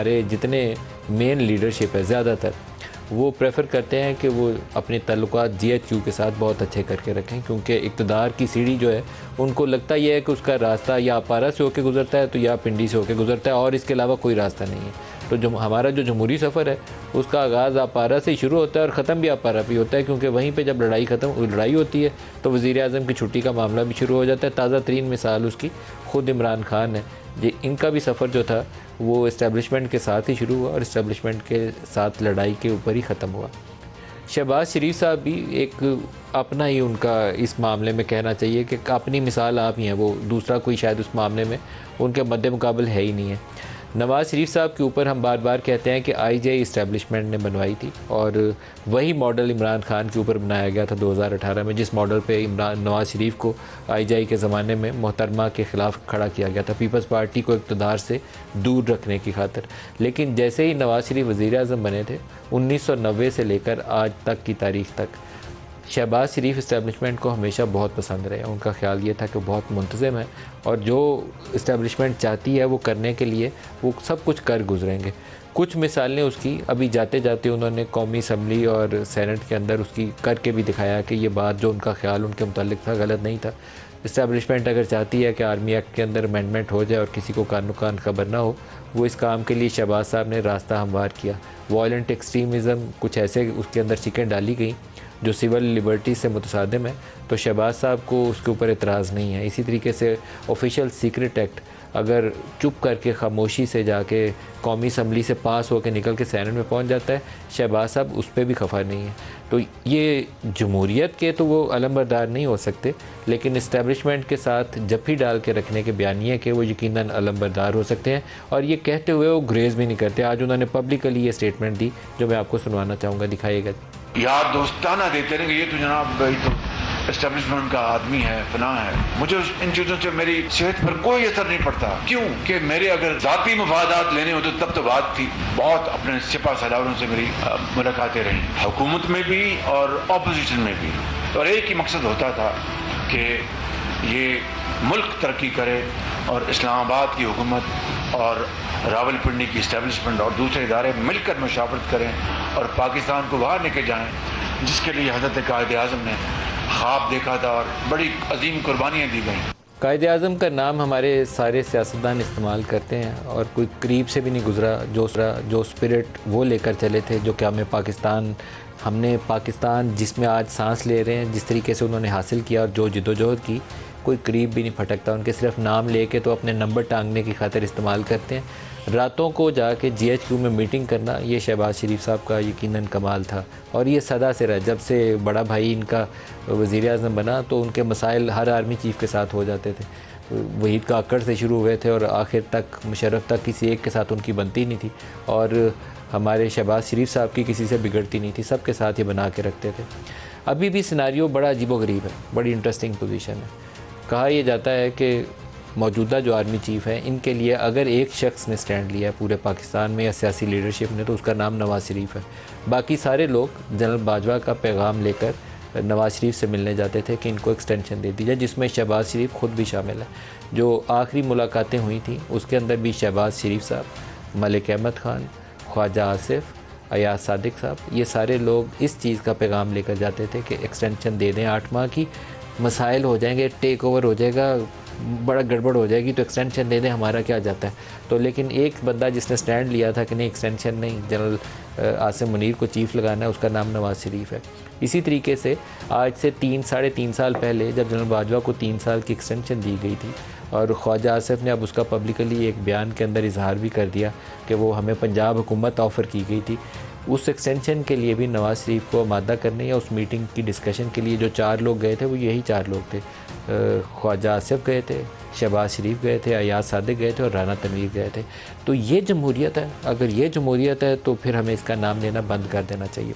ہمارے جتنے مین لیڈرشپ ہے زیادہ تر وہ پریفر کرتے ہیں کہ وہ اپنے تعلقات جی ایچ کیو کے ساتھ بہت اچھے کر کے رکھیں، کیونکہ اقتدار کی سیڑھی جو ہے ان کو لگتا یہ ہے کہ اس کا راستہ یا اپارہ سے ہو کے گزرتا ہے تو یا پنڈی سے ہو کے گزرتا ہے، اور اس کے علاوہ کوئی راستہ نہیں ہے۔ تو جو ہمارا جو جمہوری سفر ہے اس کا آغاز اپارہ سے ہی شروع ہوتا ہے اور ختم بھی اپارہ پہ ہوتا ہے، کیونکہ وہیں پہ جب لڑائی ہوتی ہے تو وزیر اعظم کی چھٹی کا معاملہ بھی شروع ہو جاتا ہے۔ تازہ ترین مثال اس کی خود عمران خان ہے، ان کا بھی سفر جو تھا وہ اسٹیبلشمنٹ کے ساتھ ہی شروع ہوا اور اسٹیبلشمنٹ کے ساتھ لڑائی کے اوپر ہی ختم ہوا۔ شہباز شریف صاحب بھی ایک اپنا ہی ان کا اس معاملے میں کہنا چاہیے کہ اپنی مثال آپ ہی ہیں، وہ دوسرا کوئی شاید اس معاملے میں ان کے مد مقابل ہے ہی نہیں ہے۔ نواز شریف صاحب کے اوپر ہم بار بار کہتے ہیں کہ آئی جے اسٹیبلشمنٹ نے بنوائی تھی، اور وہی ماڈل عمران خان کے اوپر بنایا گیا تھا 2018 میں، جس ماڈل پہ نواز شریف کو آئی جے کے زمانے میں محترمہ کے خلاف کھڑا کیا گیا تھا، پیپلز پارٹی کو اقتدار سے دور رکھنے کی خاطر۔ لیکن جیسے ہی نواز شریف وزیر اعظم بنے تھے 1990 سے لے کر آج تک کی تاریخ تک شہباز شریف اسٹیبلشمنٹ کو ہمیشہ بہت پسند رہے۔ ان کا خیال یہ تھا کہ بہت منتظم ہے اور جو اسٹیبلشمنٹ چاہتی ہے وہ کرنے کے لیے وہ سب کچھ کر گزریں گے۔ کچھ مثالیں اس کی ابھی جاتے جاتے انہوں نے قومی اسمبلی اور سینٹ کے اندر اس کی کر کے بھی دکھایا کہ یہ بات جو ان کا خیال ان کے متعلق تھا غلط نہیں تھا۔ اسٹیبلشمنٹ اگر چاہتی ہے کہ آرمی ایکٹ کے اندر امینڈمنٹ ہو جائے اور کسی کو کان نقان خبر نہ ہو، وہ اس کام کے لیے شہباز صاحب نے راستہ ہموار کیا۔ وائلنٹ ایکسٹریمزم کچھ ایسے اس کے اندر چکن ڈالی گئیں جو سول لبرٹی سے متصادم ہے، تو شہباز صاحب کو اس کے اوپر اعتراض نہیں ہے۔ اسی طریقے سے آفیشیل سیکرٹ ایکٹ اگر چپ کر کے خاموشی سے جا کے قومی اسمبلی سے پاس ہو کے نکل کے سینٹ میں پہنچ جاتا ہے، شہباز صاحب اس پہ بھی خفا نہیں ہے۔ تو یہ جمہوریت کے تو وہ علم بردار نہیں ہو سکتے، لیکن اسٹیبلشمنٹ کے ساتھ جپھی ڈال کے رکھنے کے بیانیے کہ وہ یقیناً علم بردار ہو سکتے ہیں، اور یہ کہتے ہوئے وہ گریز بھی نہیں کرتے۔ آج انہوں نے پبلکلی یہ اسٹیٹمنٹ دی جو میں آپ کو سنوانا چاہوں گا، دکھائیے گا۔ یار دوستانہ دیتے رہیں کہ یہ تو جناب بھائی تو اسٹیبلشمنٹ کا آدمی ہے، فلاں ہے۔ مجھے ان چیزوں سے میری صحت پر کوئی اثر نہیں پڑتا، کیوں کہ میرے اگر ذاتی مفادات لینے ہوتے تب تو بات تھی۔ بہت اپنے سپاہ سالاروں سے میری ملاقاتیں رہیں، حکومت میں بھی اور اپوزیشن میں بھی، اور ایک ہی مقصد ہوتا تھا کہ یہ ملک ترقی کرے اور اسلام آباد کی حکومت اور راول پنڈی کی اسٹیبلشمنٹ اور دوسرے ادارے مل کر مشاورت کریں اور پاکستان کو باہر لے کے جائیں، جس کے لیے حضرت قائد اعظم نے خواب دیکھا تھا اور بڑی عظیم قربانیاں دی گئیں۔ قائد اعظم کا نام ہمارے سارے سیاستدان استعمال کرتے ہیں، اور کوئی قریب سے بھی نہیں گزرا جو اسپرٹ وہ لے کر چلے تھے، جو کہ ہم نے پاکستان جس میں آج سانس لے رہے ہیں، جس طریقے سے انہوں نے حاصل کیا اور جو جدوجہد کی، کوئی قریب بھی نہیں پھٹکتا ان کے۔ صرف نام لے کے تو اپنے نمبر ٹانگنے کی خاطر استعمال کرتے ہیں۔ راتوں کو جا کے جی ایچ کیو میں میٹنگ کرنا یہ شہباز شریف صاحب کا یقیناً کمال تھا، اور یہ سدا سے رہا۔ جب سے بڑا بھائی ان کا وزیر اعظم بنا تو ان کے مسائل ہر آرمی چیف کے ساتھ ہو جاتے تھے۔ وحید کاکڑ سے شروع ہوئے تھے اور آخر تک مشرف تک کسی ایک کے ساتھ ان کی بنتی نہیں تھی، اور ہمارے شہباز شریف صاحب کی کسی سے بگڑتی نہیں تھی، سب کے ساتھ یہ بنا کے رکھتے تھے۔ ابھی بھی سیناریو بڑا عجیب و غریب ہے، بڑی انٹرسٹنگ پوزیشن ہے۔ کہا یہ جاتا ہے کہ موجودہ جو آرمی چیف ہیں ان کے لیے اگر ایک شخص نے سٹینڈ لیا ہے پورے پاکستان میں یا سیاسی لیڈرشپ نے، تو اس کا نام نواز شریف ہے۔ باقی سارے لوگ جنرل باجوہ کا پیغام لے کر نواز شریف سے ملنے جاتے تھے کہ ان کو ایکسٹینشن دے دی جائے، جس میں شہباز شریف خود بھی شامل ہے۔ جو آخری ملاقاتیں ہوئی تھیں اس کے اندر بھی شہباز شریف صاحب، ملک احمد خان، خواجہ آصف، ایاز صادق صاحب، یہ سارے لوگ اس چیز کا پیغام لے کر جاتے تھے کہ ایکسٹینشن دے دیں 8 ماہ کی، مسائل ہو جائیں گے، ٹیک اوور ہو جائے گا، بڑا گڑبڑ ہو جائے گی، تو ایکسٹینشن دے دیں، ہمارا کیا جاتا ہے۔ تو لیکن ایک بندہ جس نے سٹینڈ لیا تھا کہ نہیں ایکسٹینشن نہیں، جنرل عاصم منیر کو چیف لگانا ہے، اس کا نام نواز شریف ہے۔ اسی طریقے سے آج سے 3-3.5 سال پہلے جب جنرل باجوہ کو 3 سال کی ایکسٹینشن دی گئی تھی، اور خواجہ آصف نے اب اس کا پبلکلی ایک بیان کے اندر اظہار بھی کر دیا کہ وہ ہمیں پنجاب حکومت آفر کی گئی تھی، اس ایکسٹینشن کے لیے بھی نواز شریف کو آمادہ کرنے یا اس میٹنگ کی ڈسکشن کے لیے جو 4 لوگ گئے تھے وہ یہی 4 لوگ تھے۔ خواجہ آصف گئے تھے، شہباز شریف گئے تھے، ایاز صادق گئے تھے، اور رانا تنویر گئے تھے۔ تو یہ جمہوریت ہے، اگر یہ جمہوریت ہے تو پھر ہمیں اس کا نام لینا بند کر دینا چاہیے۔